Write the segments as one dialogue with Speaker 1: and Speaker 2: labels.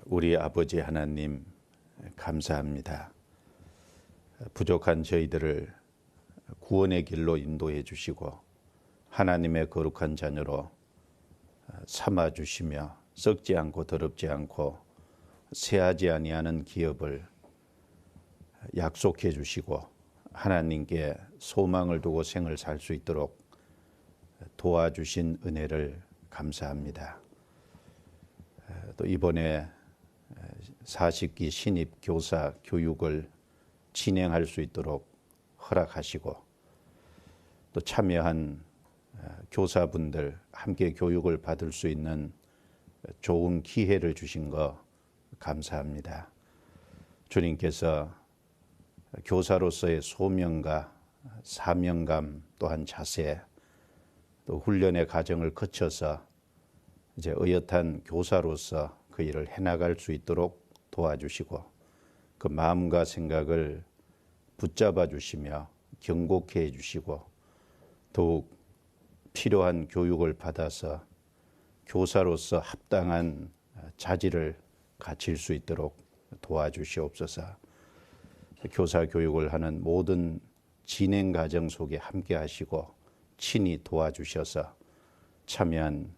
Speaker 1: 우리 아버지 하나님 감사합니다. 부족한 저희들을 구원의 길로 인도해 주시고 하나님의 거룩한 자녀로 삼아 주시며 썩지 않고 더럽지 않고 쇠하지 아니하는 기업을 약속해 주시고 하나님께 소망을 두고 생을 살 수 있도록 도와주신 은혜를 감사합니다. 또 이번에 40기 신입 교사 교육을 진행할 수 있도록 허락하시고 또 참여한 교사분들 함께 교육을 받을 수 있는 좋은 기회를 주신 거 감사합니다. 주님께서 교사로서의 소명과 사명감 또한 자세 또 훈련의 과정을 거쳐서 이제 의젓한 교사로서 그 일을 해나갈 수 있도록 도와주시고 그 마음과 생각을 붙잡아 주시며 경고케 해주시고 더욱 필요한 교육을 받아서 교사로서 합당한 자질을 갖출 수 있도록 도와주시옵소서. 교사 교육을 하는 모든 진행 과정 속에 함께 하시고 친히 도와주셔서 참여한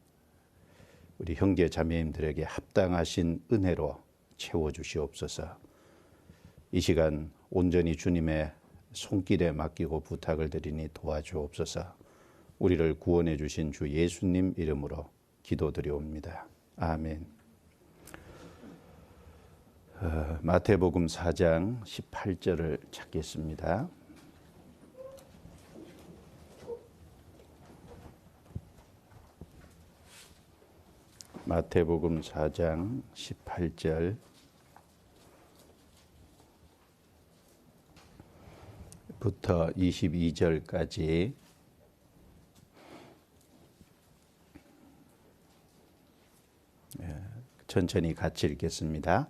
Speaker 1: 우리 형제 자매님들에게 합당하신 은혜로 채워주시옵소서. 이 시간 온전히 주님의 손길에 맡기고 부탁을 드리니 도와주옵소서. 우리를 구원해 주신 주 예수님 이름으로 기도드리옵니다. 아멘. 마태복음 4장 18절을 찾겠습니다. 마태복음 4장 18절 부터 22절까지 천천히 같이 읽겠습니다.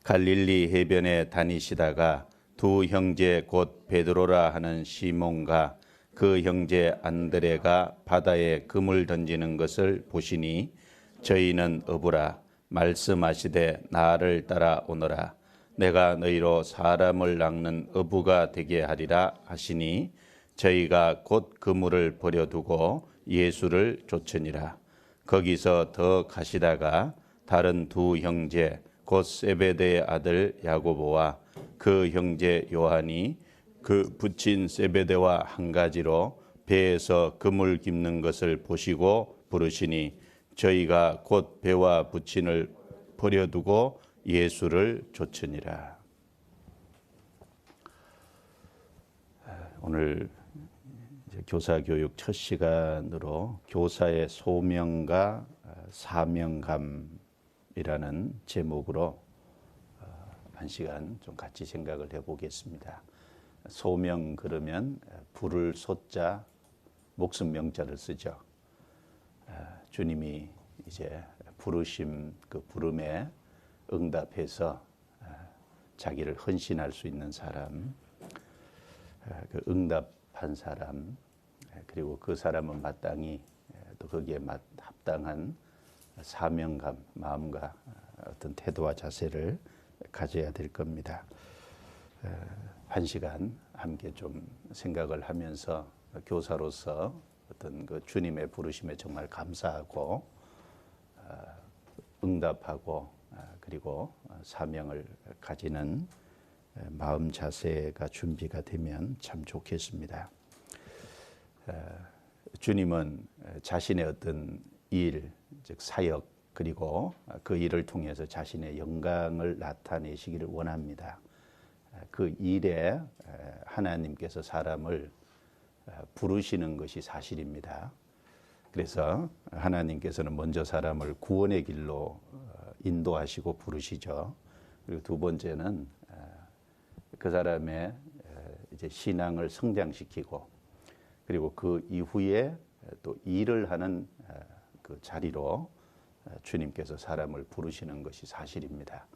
Speaker 1: 갈릴리 해변에 다니시다가 두 형제 곧 베드로라 하는 시몬과 그 형제 안드레가 바다에 금을 던지는 것을 보시니 저희는 어부라 말씀하시되 나를 따라오너라 내가 너희로 사람을 낚는 어부가 되게 하리라 하시니 저희가 곧 그물을 버려두고 예수를 쫓으니라. 거기서 더 가시다가 다른 두 형제 곧 세베대의 아들 야고보와 그 형제 요한이 그 붙인 세베대와 한 가지로 배에서 그물 깁는 것을 보시고 부르시니 저희가 곧 배와 부친을 버려두고 예수를 쫓으니라. 오늘 이제 교사 교육 첫 시간으로 교사의 소명과 사명감이라는 제목으로 한 시간 좀 같이 생각을 해보겠습니다. 소명 그러면 부를 소자 목숨 명자를 쓰죠. 주님이 이제 부르심 그 부름에 응답해서 자기를 헌신할 수 있는 사람, 그 응답한 사람, 그리고 그 사람은 마땅히 또 거기에 합당한 사명감, 마음과 어떤 태도와 자세를 가져야 될 겁니다. 한 시간 함께 좀 생각을 하면서 교사로서 어떤 그 주님의 부르심에 정말 감사하고 응답하고 그리고 사명을 가지는 마음 자세가 준비가 되면 참 좋겠습니다. 주님은 자신의 어떤 일, 즉 사역 그리고 그 일을 통해서 자신의 영광을 나타내시기를 원합니다. 그 일에 하나님께서 사람을 부르시는 것이 사실입니다. 그래서 하나님께서는 먼저 사람을 구원의 길로 인도하시고 부르시죠. 그리고 두 번째는 그 사람의 이제 신앙을 성장시키고 그리고 그 이후에 또 일을 하는 그 자리로 주님께서 사람을 부르시는 것이 사실입니다.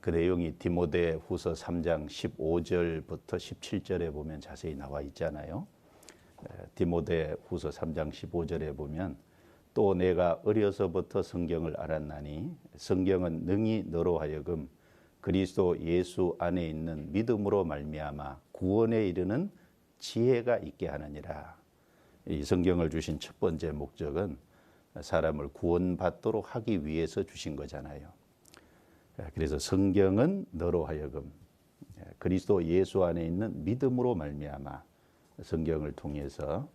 Speaker 1: 그 내용이 디모데후서 3장 15절부터 17절에 보면 자세히 나와 있잖아요. 디모데후서 3장 15절에 보면 또 내가 어려서부터 성경을 알았나니 성경은 능히 너로 하여금 그리스도 예수 안에 있는 믿음으로 말미암아 구원에 이르는 지혜가 있게 하느니라. 이 성경을 주신 첫 번째 목적은 사람을 구원받도록 하기 위해서 주신 거잖아요. 그래서 성경은 너로 하여금 그리스도 예수 안에 있는 믿음으로 말미암아 성경을 통해서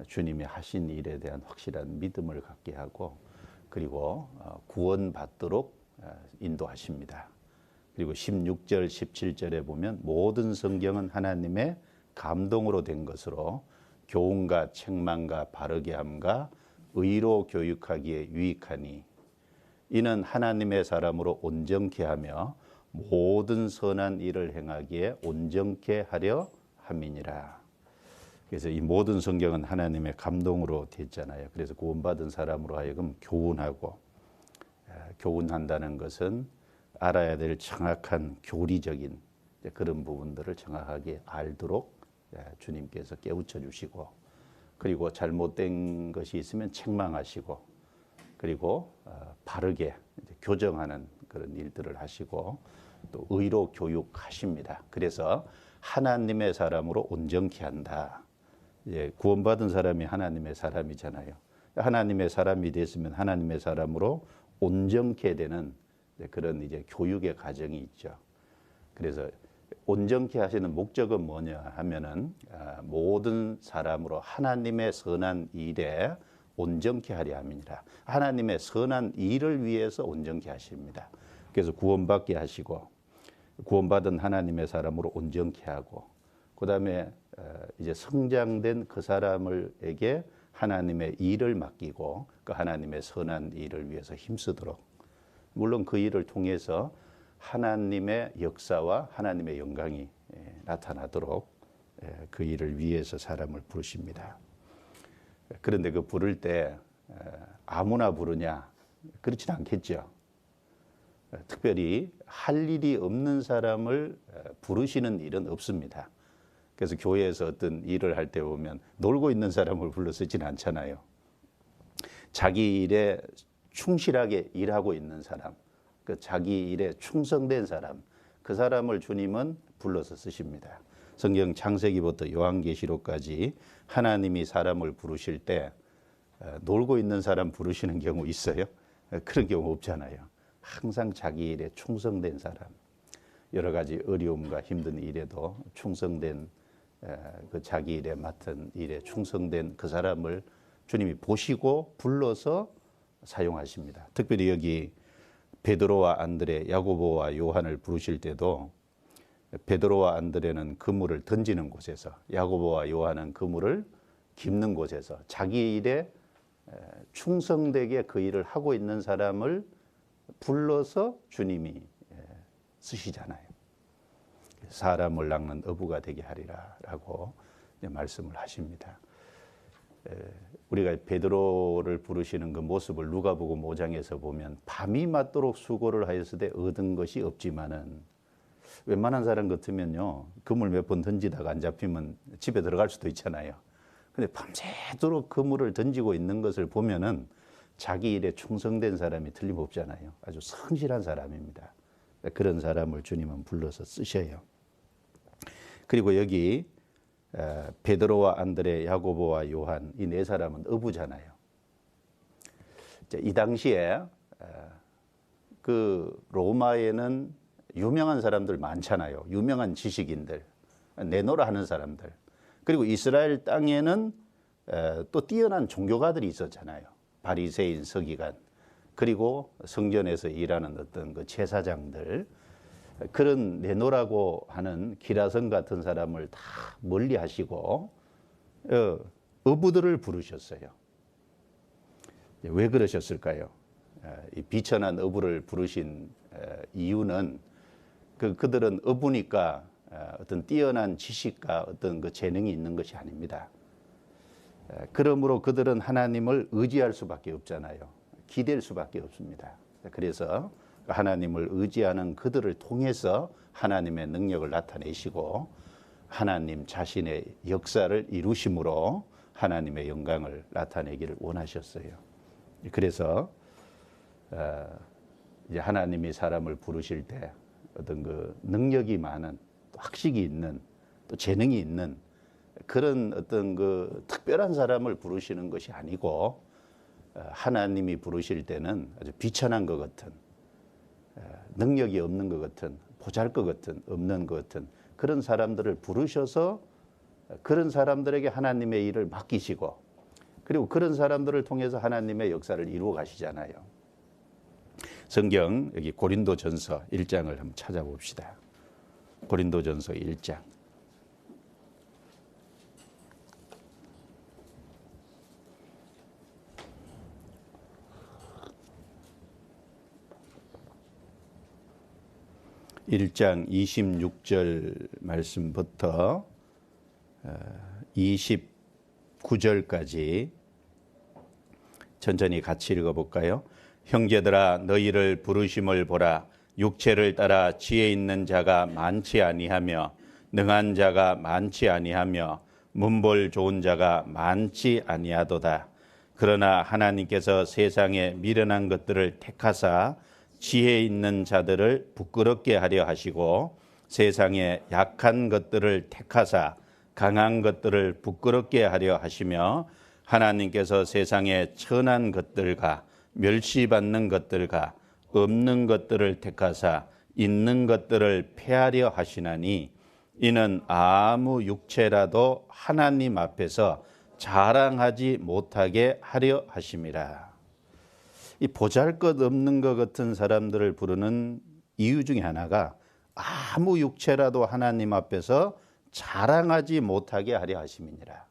Speaker 1: 주님이 하신 일에 대한 확실한 믿음을 갖게 하고 그리고 구원받도록 인도하십니다. 그리고 16절, 17절에 보면 모든 성경은 하나님의 감동으로 된 것으로 교훈과 책망과 바르게 함과 의로 교육하기에 유익하니 이는 하나님의 사람으로 온전케 하며 모든 선한 일을 행하기에 온전케 하려 함이니라. 그래서 이 모든 성경은 하나님의 감동으로 됐잖아요. 그래서 구원받은 사람으로 하여금 교훈하고, 교훈한다는 것은 알아야 될 정확한 교리적인 그런 부분들을 정확하게 알도록 주님께서 깨우쳐 주시고, 그리고 잘못된 것이 있으면 책망하시고, 그리고 바르게 교정하는 그런 일들을 하시고, 또 의로 교육하십니다. 그래서 하나님의 사람으로 온전케 한다. 구원받은 사람이 하나님의 사람이잖아요. 하나님의 사람이 됐으면 하나님의 사람으로 온전케 되는 그런 이제 교육의 과정이 있죠. 그래서 온전케 하시는 목적은 뭐냐 하면은 모든 사람으로 하나님의 선한 일에 온전케 하려 함이니라. 하나님의 선한 일을 위해서 온전케 하십니다. 그래서 구원받게 하시고 구원받은 하나님의 사람으로 온전케 하고 그다음에 이제 성장된 그 사람에게 하나님의 일을 맡기고 그 하나님의 선한 일을 위해서 힘쓰도록, 물론 그 일을 통해서 하나님의 역사와 하나님의 영광이 나타나도록 그 일을 위해서 사람을 부르십니다. 그런데 그 부를 때 아무나 부르냐? 그렇지는 않겠죠. 특별히 할 일이 없는 사람을 부르시는 일은 없습니다. 그래서 교회에서 어떤 일을 할 때 보면 놀고 있는 사람을 불러 쓰지는 않잖아요. 자기 일에 충실하게 일하고 있는 사람, 그 자기 일에 충성된 사람, 그 사람을 주님은 불러서 쓰십니다. 성경 창세기부터 요한계시록까지 하나님이 사람을 부르실 때 놀고 있는 사람 부르시는 경우 있어요? 그런 경우 없잖아요. 항상 자기 일에 충성된 사람, 여러 가지 어려움과 힘든 일에도 충성된 그 자기 일에 맡은 일에 충성된 그 사람을 주님이 보시고 불러서 사용하십니다. 특별히 여기 베드로와 안드레, 야고보와 요한을 부르실 때도 베드로와 안드레는 그물을 던지는 곳에서, 야고보와 요한은 그물을 깁는 곳에서 자기 일에 충성되게 그 일을 하고 있는 사람을 불러서 주님이 쓰시잖아요. 사람을 낚는 어부가 되게 하리라 라고 말씀을 하십니다. 우리가 베드로를 부르시는 그 모습을 누가복음 5장에서 보면 밤이 맞도록 수고를 하였으되 얻은 것이 없지만은, 웬만한 사람 같으면요 그물 몇 번 던지다가 안 잡히면 집에 들어갈 수도 있잖아요. 근데 밤새도록 그물을 던지고 있는 것을 보면은 자기 일에 충성된 사람이 틀림없잖아요. 아주 성실한 사람입니다. 그런 사람을 주님은 불러서 쓰셔요. 그리고 여기 베드로와 안드레, 야고보와 요한 이 네 사람은 어부잖아요. 이 당시에 그 로마에는 유명한 사람들 많잖아요. 유명한 지식인들, 내노라 하는 사람들. 그리고 이스라엘 땅에는 또 뛰어난 종교가들이 있었잖아요. 바리새인, 서기관, 그리고 성전에서 일하는 어떤 그 제사장들, 그런 내노라고 하는 기라성 같은 사람을 다 멀리 하시고 어부들을 부르셨어요. 왜 그러셨을까요? 이 비천한 어부를 부르신 이유는 그들은 어부니까 어떤 뛰어난 지식과 어떤 그 재능이 있는 것이 아닙니다. 그러므로 그들은 하나님을 의지할 수밖에 없잖아요. 기댈 수밖에 없습니다. 그래서 하나님을 의지하는 그들을 통해서 하나님의 능력을 나타내시고 하나님 자신의 역사를 이루심으로 하나님의 영광을 나타내기를 원하셨어요. 그래서 이제 하나님이 사람을 부르실 때 어떤 그 능력이 많은, 또 학식이 있는, 또 재능이 있는 그런 어떤 그 특별한 사람을 부르시는 것이 아니고, 하나님이 부르실 때는 아주 비천한 것 같은, 능력이 없는 것 같은, 보잘 것 같은, 없는 것 같은 그런 사람들을 부르셔서 그런 사람들에게 하나님의 일을 맡기시고, 그리고 그런 사람들을 통해서 하나님의 역사를 이루어 가시잖아요. 성경 여기 고린도전서 1장을 한번 찾아봅시다. 고린도전서 1장. (1장) 26절 말씀부터 29절까지 천천히 같이 읽어볼까요? 형제들아, 너희를 부르심을 보라. 육체를 따라 지혜 있는 자가 많지 아니하며 능한 자가 많지 아니하며 문벌 좋은 자가 많지 아니하도다. 그러나 하나님께서 세상에 미련한 것들을 택하사 지혜 있는 자들을 부끄럽게 하려 하시고, 세상에 약한 것들을 택하사 강한 것들을 부끄럽게 하려 하시며, 하나님께서 세상에 천한 것들과 멸시받는 것들과 없는 것들을 택하사 있는 것들을 폐하려 하시나니, 이는 아무 육체라도 하나님 앞에서 자랑하지 못하게 하려 하심이라. 이 보잘것없는 것 같은 사람들을 부르는 이유 중에 하나가 아무 육체라도 하나님 앞에서 자랑하지 못하게 하려 하심이니라.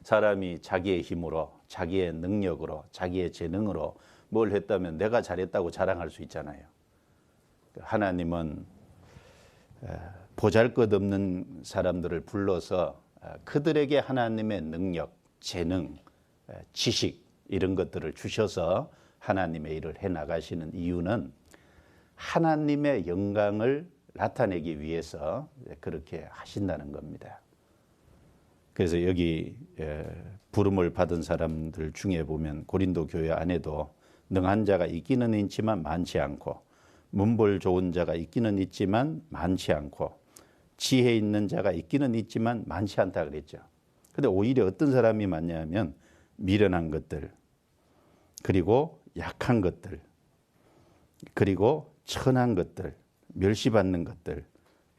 Speaker 1: 사람이 자기의 힘으로, 자기의 능력으로, 자기의 재능으로 뭘 했다면 내가 잘했다고 자랑할 수 있잖아요. 하나님은 보잘것없는 사람들을 불러서 그들에게 하나님의 능력, 재능, 지식 이런 것들을 주셔서 하나님의 일을 해나가시는 이유는 하나님의 영광을 나타내기 위해서 그렇게 하신다는 겁니다. 그래서 여기 부름을 받은 사람들 중에 보면 고린도 교회 안에도 능한 자가 있기는 있지만 많지 않고, 문벌 좋은 자가 있기는 있지만 많지 않고, 지혜 있는 자가 있기는 있지만 많지 않다 그랬죠. 근데 오히려 어떤 사람이 많냐면 미련한 것들, 그리고 약한 것들, 그리고 천한 것들, 멸시받는 것들,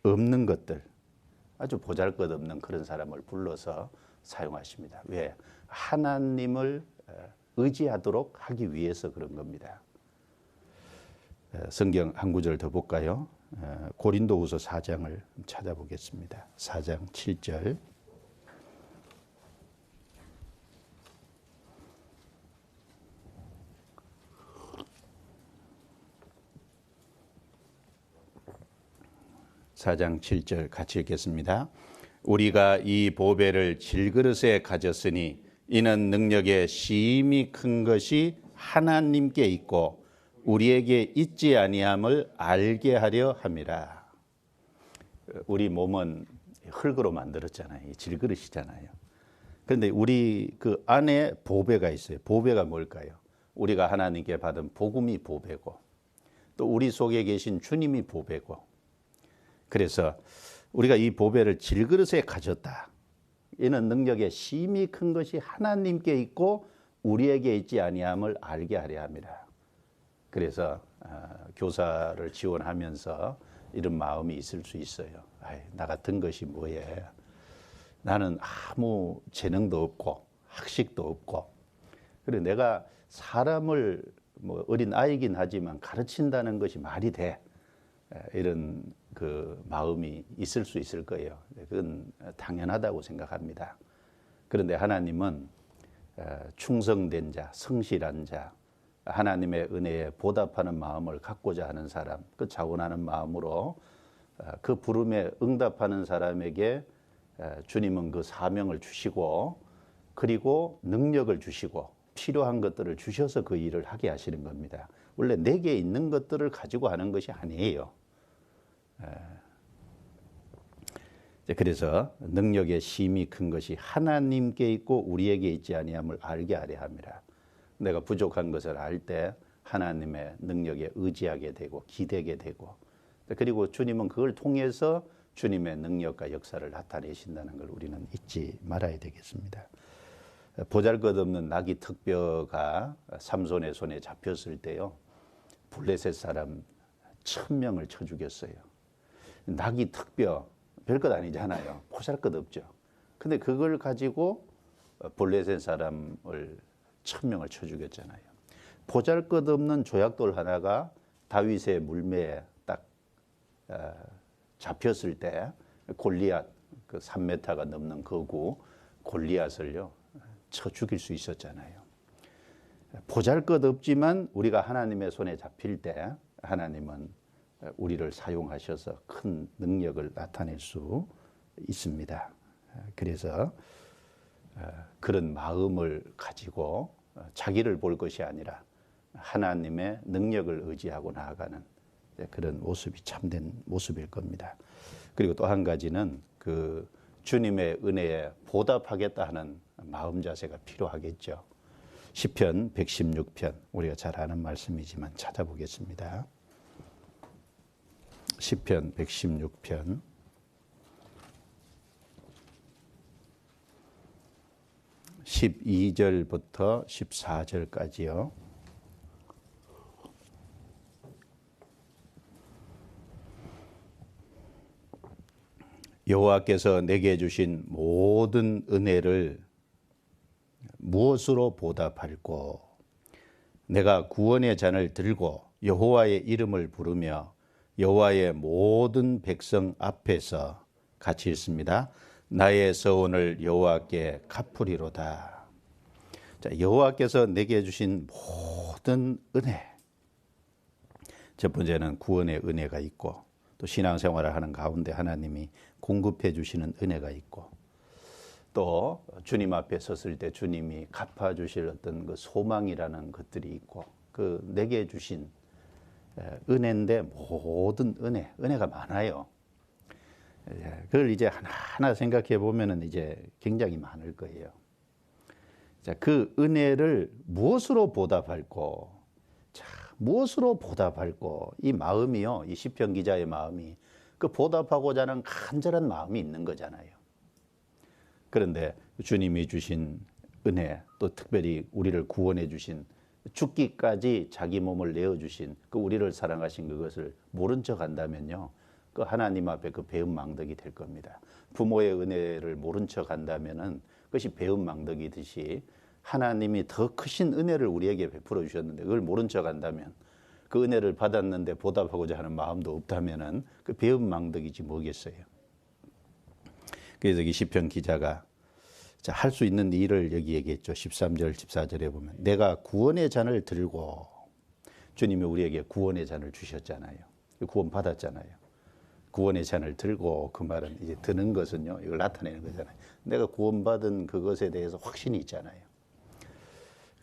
Speaker 1: 없는 것들, 아주 보잘것없는 그런 사람을 불러서 사용하십니다. 왜? 하나님을 의지하도록 하기 위해서 그런 겁니다. 성경 한 구절 더 볼까요? 고린도후서 4장을 찾아보겠습니다. 4장 7절. (4장 7절) 같이 읽겠습니다. 우리가 이 보배를 질그릇에 가졌으니 이는 능력의 심히 큰 것이 하나님께 있고 우리에게 있지 아니함을 알게 하려 함이라. 우리 몸은 흙으로 만들었잖아요. 질그릇이잖아요. 그런데 우리 그 안에 보배가 있어요. 보배가 뭘까요? 우리가 하나님께 받은 복음이 보배고, 또 우리 속에 계신 주님이 보배고, 그래서 우리가 이 보배를 질그릇에 가졌다. 이는 능력의 심히 큰 것이 하나님께 있고 우리에게 있지 아니함을 알게 하려 함이라. 그래서 교사를 지원하면서 이런 마음이 있을 수 있어요. 나 같은 것이 뭐예? 나는 아무 재능도 없고 학식도 없고, 그리고 내가 사람을 뭐 어린 아이긴 하지만 가르친다는 것이 말이 돼? 이런 그 마음이 있을 수 있을 거예요. 그건 당연하다고 생각합니다. 그런데 하나님은 충성된 자, 성실한 자, 하나님의 은혜에 보답하는 마음을 갖고자 하는 사람, 그 자원하는 마음으로 그 부름에 응답하는 사람에게 주님은 그 사명을 주시고, 그리고 능력을 주시고 필요한 것들을 주셔서 그 일을 하게 하시는 겁니다. 원래 내게 있는 것들을 가지고 하는 것이 아니에요. 그래서 능력의 심이 큰 것이 하나님께 있고 우리에게 있지 아니함을 알게 하려 함이라. 내가 부족한 것을 알 때 하나님의 능력에 의지하게 되고 기대게 되고, 그리고 주님은 그걸 통해서 주님의 능력과 역사를 나타내신다는 걸 우리는 잊지 말아야 되겠습니다. 보잘것없는 나귀 턱뼈가 삼손의 손에 잡혔을 때요, 블레셋 사람 1000명을 쳐 죽였어요. 나귀 턱뼈 별것 아니잖아요. 보잘것없죠. 근데 그걸 가지고 블레셋 사람을 1000명을 쳐 죽였잖아요. 보잘것없는 조약돌 하나가 다윗의 물매에 딱 잡혔을 때 골리앗, 그 3m가 넘는 거구 골리앗을요 쳐 죽일 수 있었잖아요. 보잘것없지만 우리가 하나님의 손에 잡힐 때 하나님은 우리를 사용하셔서 큰 능력을 나타낼 수 있습니다. 그래서 그런 마음을 가지고 자기를 볼 것이 아니라 하나님의 능력을 의지하고 나아가는 그런 모습이 참된 모습일 겁니다. 그리고 또 한 가지는 그 주님의 은혜에 보답하겠다 하는 마음 자세가 필요하겠죠. 시편 116편, 우리가 잘 아는 말씀이지만 찾아보겠습니다. 시편 116편 12절부터 14절까지요. 여호와께서 내게 주신 모든 은혜를 무엇으로 보답할꼬? 내가 구원의 잔을 들고 여호와의 이름을 부르며 여호와의 모든 백성 앞에서 같이 읽습니다. 나의 서원을 여호와께 갚으리로다. 자, 여호와께서 내게 주신 모든 은혜. 첫 번째는 구원의 은혜가 있고, 또 신앙생활을 하는 가운데 하나님이 공급해 주시는 은혜가 있고, 또 주님 앞에 섰을 때 주님이 갚아 주실 어떤 그 소망이라는 것들이 있고, 그 내게 주신 은혜인데 모든 은혜가 많아요. 그걸 이제 하나하나 생각해 보면은 이제 굉장히 많을 거예요. 자, 그 은혜를 무엇으로 보답할꼬? 자, 무엇으로 보답할꼬? 이 마음이요, 이 시편 기자의 마음이 그 보답하고자 하는 간절한 마음이 있는 거잖아요. 그런데 주님이 주신 은혜, 또 특별히 우리를 구원해 주신, 죽기까지 자기 몸을 내어주신 그 우리를 사랑하신 그것을 모른 척 한다면요, 그 하나님 앞에 그 배은망덕이 될 겁니다. 부모의 은혜를 모른 척 한다면은 그것이 배은망덕이듯이 하나님이 더 크신 은혜를 우리에게 베풀어 주셨는데 그걸 모른 척 한다면, 그 은혜를 받았는데 보답하고자 하는 마음도 없다면은 그 배은망덕이지 뭐겠어요. 그래서 이 시편 기자가 할 수 있는 일을 여기 얘기했죠. 13절, 14절에 보면 내가 구원의 잔을 들고, 주님이 우리에게 구원의 잔을 주셨잖아요. 구원 받았잖아요. 구원의 잔을 들고, 그 말은 이제 드는 것은요, 이걸 나타내는 거잖아요. 내가 구원받은 그것에 대해서 확신이 있잖아요.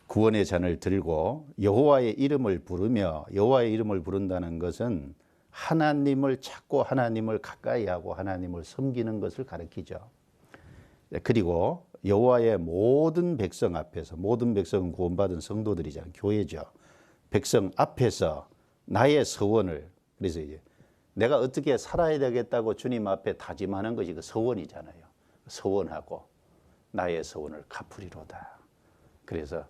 Speaker 1: 구원의 잔을 들고 여호와의 이름을 부르며, 여호와의 이름을 부른다는 것은 하나님을 찾고 하나님을 가까이 하고 하나님을 섬기는 것을 가리키죠. 그리고 여호와의 모든 백성 앞에서, 모든 백성은 구원받은 성도들이잖아요. 교회죠. 백성 앞에서 나의 서원을, 그래서 이제 내가 어떻게 살아야 되겠다고 주님 앞에 다짐하는 것이 그 서원이잖아요. 서원하고 나의 서원을 갚으리로다. 그래서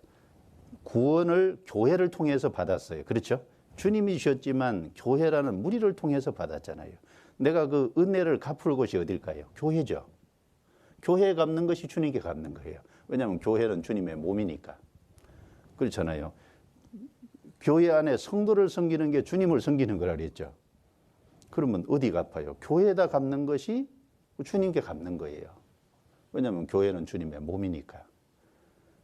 Speaker 1: 구원을 교회를 통해서 받았어요. 그렇죠? 주님이 주셨지만 교회라는 무리를 통해서 받았잖아요. 내가 그 은혜를 갚을 곳이 어딜까요? 교회죠. 교회에 갚는 것이 주님께 갚는 거예요. 왜냐하면 교회는 주님의 몸이니까. 그렇잖아요. 교회 안에 성도를 섬기는 게 주님을 섬기는 거라 그랬죠. 그러면 어디 갚아요? 교회에다 갚는 것이 주님께 갚는 거예요. 왜냐하면 교회는 주님의 몸이니까.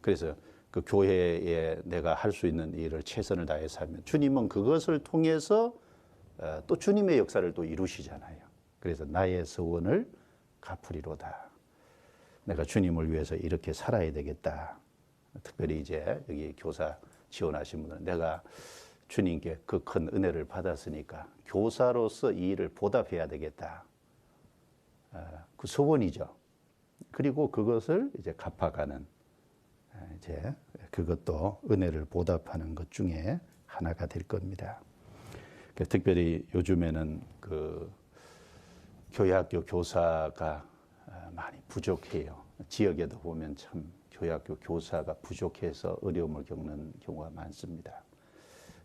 Speaker 1: 그래서 그 교회에 내가 할 수 있는 일을 최선을 다해서 하면 주님은 그것을 통해서 또 주님의 역사를 또 이루시잖아요. 그래서 나의 서원을 갚으리로다. 내가 주님을 위해서 이렇게 살아야 되겠다. 특별히 이제 여기 교사 지원하신 분들은 내가 주님께 그 큰 은혜를 받았으니까 교사로서 이 일을 보답해야 되겠다. 그 소원이죠. 그리고 그것을 이제 갚아가는 이제 그것도 은혜를 보답하는 것 중에 하나가 될 겁니다. 특별히 요즘에는 그 교회학교 교사가 많이 부족해요. 지역에도 보면 참 교회학교 교사가 부족해서 어려움을 겪는 경우가 많습니다.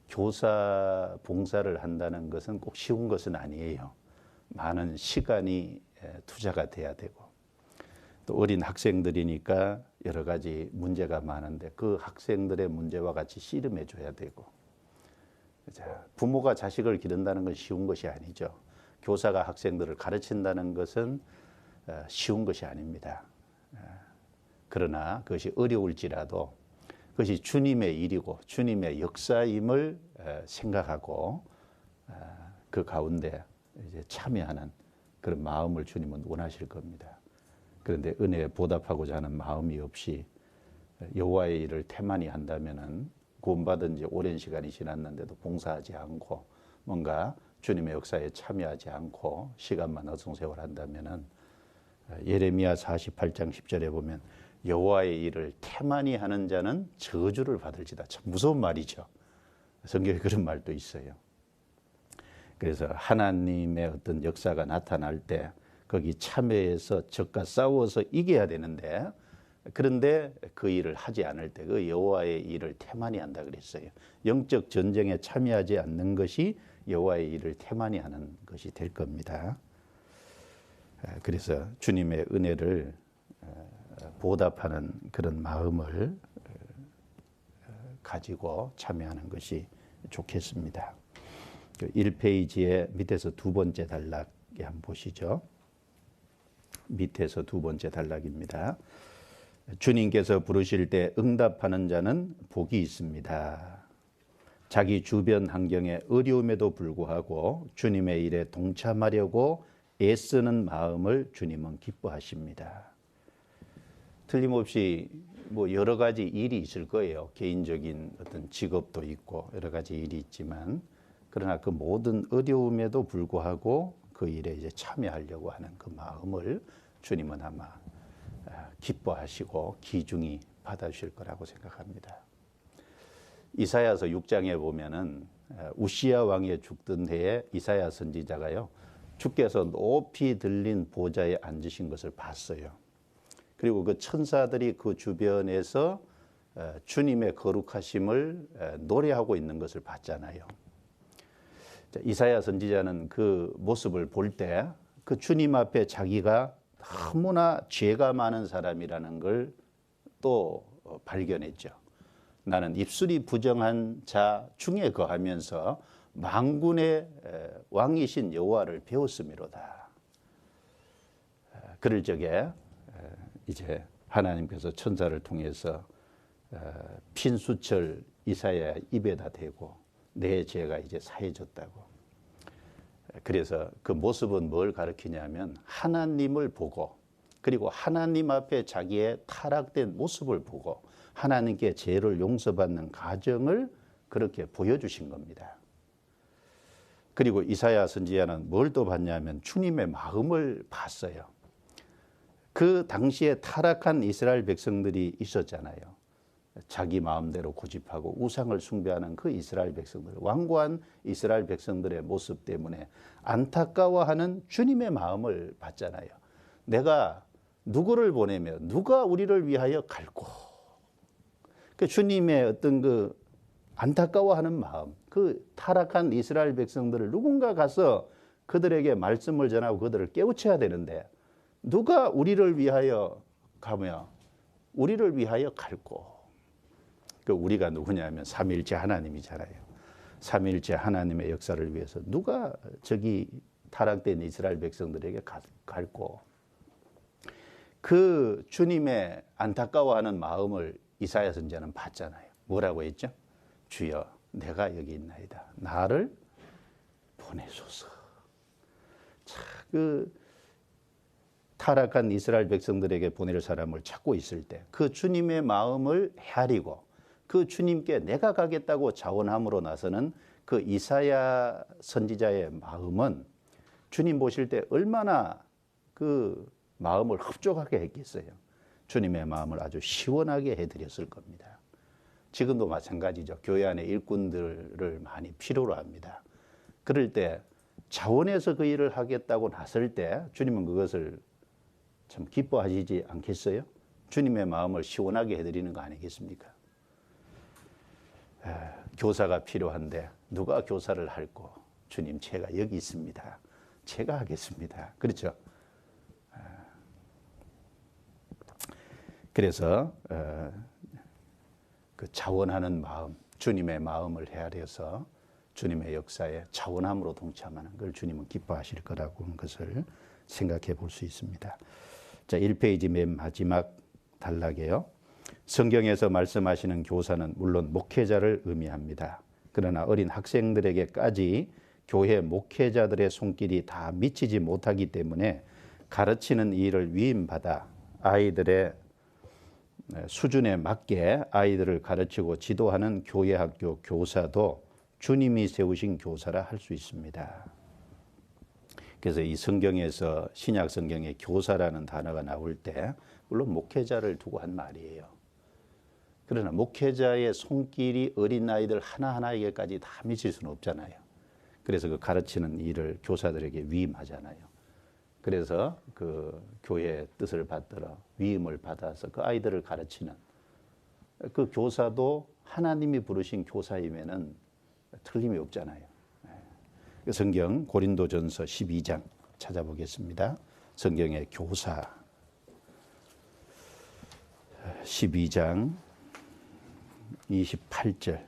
Speaker 1: 교사 봉사를 한다는 것은 꼭 쉬운 것은 아니에요. 많은 시간이 투자가 돼야 되고 또 어린 학생들이니까 여러 가지 문제가 많은데 그 학생들의 문제와 같이 씨름해 줘야 되고 부모가 자식을 기른다는 건 쉬운 것이 아니죠. 교사가 학생들을 가르친다는 것은 쉬운 것이 아닙니다. 그러나 그것이 어려울지라도 그것이 주님의 일이고 주님의 역사임을 생각하고 그 가운데 이제 참여하는 그런 마음을 주님은 원하실 겁니다. 그런데 은혜에 보답하고자 하는 마음이 없이 여호와의 일을 태만히 한다면은 구원받은 지 오랜 시간이 지났는데도 봉사하지 않고 뭔가 주님의 역사에 참여하지 않고 시간만 어성세월한다면은 예레미야 48장 10절에 보면 여호와의 일을 태만히 하는 자는 저주를 받을지다. 참 무서운 말이죠. 성경에 그런 말도 있어요. 그래서 하나님의 어떤 역사가 나타날 때 거기 참여해서 적과 싸워서 이겨야 되는데 그런데 그 일을 하지 않을 때 그 여호와의 일을 태만히 한다 그랬어요. 영적 전쟁에 참여하지 않는 것이 여호와의 일을 태만히 하는 것이 될 겁니다. 그래서 주님의 은혜를 보답하는 그런 마음을 가지고 참여하는 것이 좋겠습니다. 1페이지의 밑에서 두 번째 단락에 한번 보시죠. 밑에서 두 번째 단락입니다. 주님께서 부르실 때 응답하는 자는 복이 있습니다. 자기 주변 환경의 어려움에도 불구하고 주님의 일에 동참하려고 애쓰는 마음을 주님은 기뻐하십니다. 틀림없이 뭐 여러 가지 일이 있을 거예요. 개인적인 어떤 직업도 있고 여러 가지 일이 있지만 그러나 그 모든 어려움에도 불구하고 그 일에 이제 참여하려고 하는 그 마음을 주님은 아마 기뻐하시고 귀중히 받아주실 거라고 생각합니다. 이사야서 6장에 보면은 우시야 왕이 죽던 해에 이사야 선지자가요 주께서 높이 들린 보좌에 앉으신 것을 봤어요. 그리고 그 천사들이 그 주변에서 주님의 거룩하심을 노래하고 있는 것을 봤잖아요. 이사야 선지자는 그 모습을 볼 때 그 주님 앞에 자기가 너무나 죄가 많은 사람이라는 걸 또 발견했죠. 나는 입술이 부정한 자 중에 거하면서 만군의 왕이신 여호와를 배웠음이로다. 그럴 적에 이제 하나님께서 천사를 통해서 핀수철 이사야의 입에다 대고 내 죄가 이제 사해졌다고. 그래서 그 모습은 뭘 가리키냐면 하나님을 보고 그리고 하나님 앞에 자기의 타락된 모습을 보고 하나님께 죄를 용서받는 과정을 그렇게 보여주신 겁니다. 그리고 이사야 선지자는 뭘 또 봤냐면 주님의 마음을 봤어요. 그 당시에 타락한 이스라엘 백성들이 있었잖아요. 자기 마음대로 고집하고 우상을 숭배하는 그 이스라엘 백성들, 완고한 이스라엘 백성들의 모습 때문에 안타까워하는 주님의 마음을 봤잖아요. 내가 누구를 보내며 누가 우리를 위하여 갈고. 그 주님의 어떤 그 안타까워하는 마음, 그 타락한 이스라엘 백성들을 누군가 가서 그들에게 말씀을 전하고 그들을 깨우쳐야 되는데 누가 우리를 위하여 가며 우리를 위하여 갈고. 그 우리가 누구냐면 삼위일체 하나님이잖아요. 삼위일체 하나님의 역사를 위해서 누가 저기 타락된 이스라엘 백성들에게 갈고. 그 주님의 안타까워하는 마음을 이사야 선지자는 봤잖아요. 뭐라고 했죠? 주여 내가 여기 있나이다. 나를 보내소서. 자, 그 타락한 이스라엘 백성들에게 보낼 사람을 찾고 있을 때 그 주님의 마음을 헤아리고 그 주님께 내가 가겠다고 자원함으로 나서는 그 이사야 선지자의 마음은 주님 보실 때 얼마나 그 마음을 흡족하게 했겠어요. 주님의 마음을 아주 시원하게 해드렸을 겁니다. 지금도 마찬가지죠. 교회 안에 일꾼들을 많이 필요로 합니다. 그럴 때 자원해서 그 일을 하겠다고 나설 때 주님은 그것을 참 기뻐하시지 않겠어요? 주님의 마음을 시원하게 해드리는 거 아니겠습니까? 교사가 필요한데 누가 교사를 할꼬? 주님, 제가 여기 있습니다. 제가 하겠습니다. 그렇죠? 그래서 그 자원하는 마음, 주님의 마음을 헤아려서 주님의 역사에 자원함으로 동참하는 걸 주님은 기뻐하실 거라고 하는 것을 생각해 볼 수 있습니다. 자, 1페이지 맨 마지막 단락에요. 성경에서 말씀하시는 교사는 물론 목회자를 의미합니다. 그러나 어린 학생들에게까지 교회 목회자들의 손길이 다 미치지 못하기 때문에 가르치는 일을 위임받아 아이들의 수준에 맞게 아이들을 가르치고 지도하는 교회 학교 교사도 주님이 세우신 교사라 할 수 있습니다. 그래서 이 성경에서 신약 성경에 교사라는 단어가 나올 때 물론 목회자를 두고 한 말이에요. 그러나 목회자의 손길이 어린아이들 하나하나에게까지 다 미칠 수는 없잖아요. 그래서 그 가르치는 일을 교사들에게 위임하잖아요. 그래서 그 교회의 뜻을 받들어 위임을 받아서 그 아이들을 가르치는 그 교사도 하나님이 부르신 교사임에는 틀림이 없잖아요. 성경 고린도전서 12장 찾아보겠습니다. 성경의 교사 12장 28절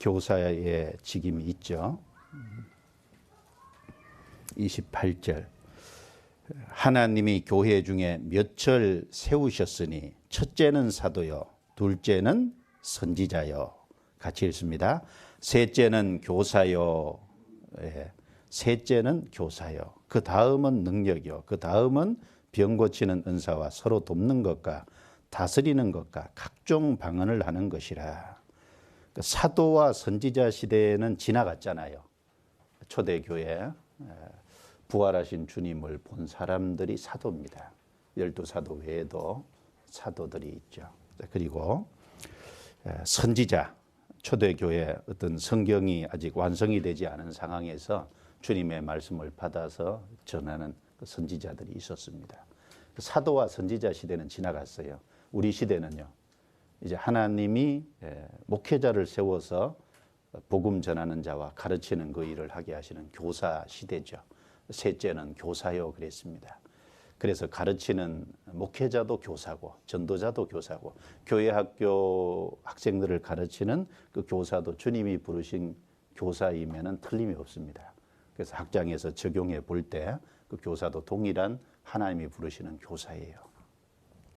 Speaker 1: 교사의 직임이 있죠. 28절 하나님이 교회 중에 몇을 세우셨으니 첫째는 사도요 둘째는 선지자요. 같이 읽습니다. 셋째는 교사요. 셋째는 교사요. 그 다음은 능력이요. 그 다음은 병 고치는 은사와 서로 돕는 것과 다스리는 것과 각종 방언을 하는 것이라. 사도와 선지자 시대는 지나갔잖아요. 초대교회 부활하신 주님을 본 사람들이 사도입니다. 12사도 외에도 사도들이 있죠. 그리고 선지자, 초대교회 어떤 성경이 아직 완성이 되지 않은 상황에서 주님의 말씀을 받아서 전하는 그 선지자들이 있었습니다. 사도와 선지자 시대는 지나갔어요. 우리 시대는요. 이제 하나님이 목회자를 세워서 복음 전하는 자와 가르치는 그 일을 하게 하시는 교사 시대죠. 셋째는 교사요 그랬습니다. 그래서 가르치는 목회자도 교사고 전도자도 교사고 교회 학교 학생들을 가르치는 그 교사도 주님이 부르신 교사이면은 틀림이 없습니다. 그래서 학장에서 적용해 볼 때 그 교사도 동일한 하나님이 부르시는 교사예요.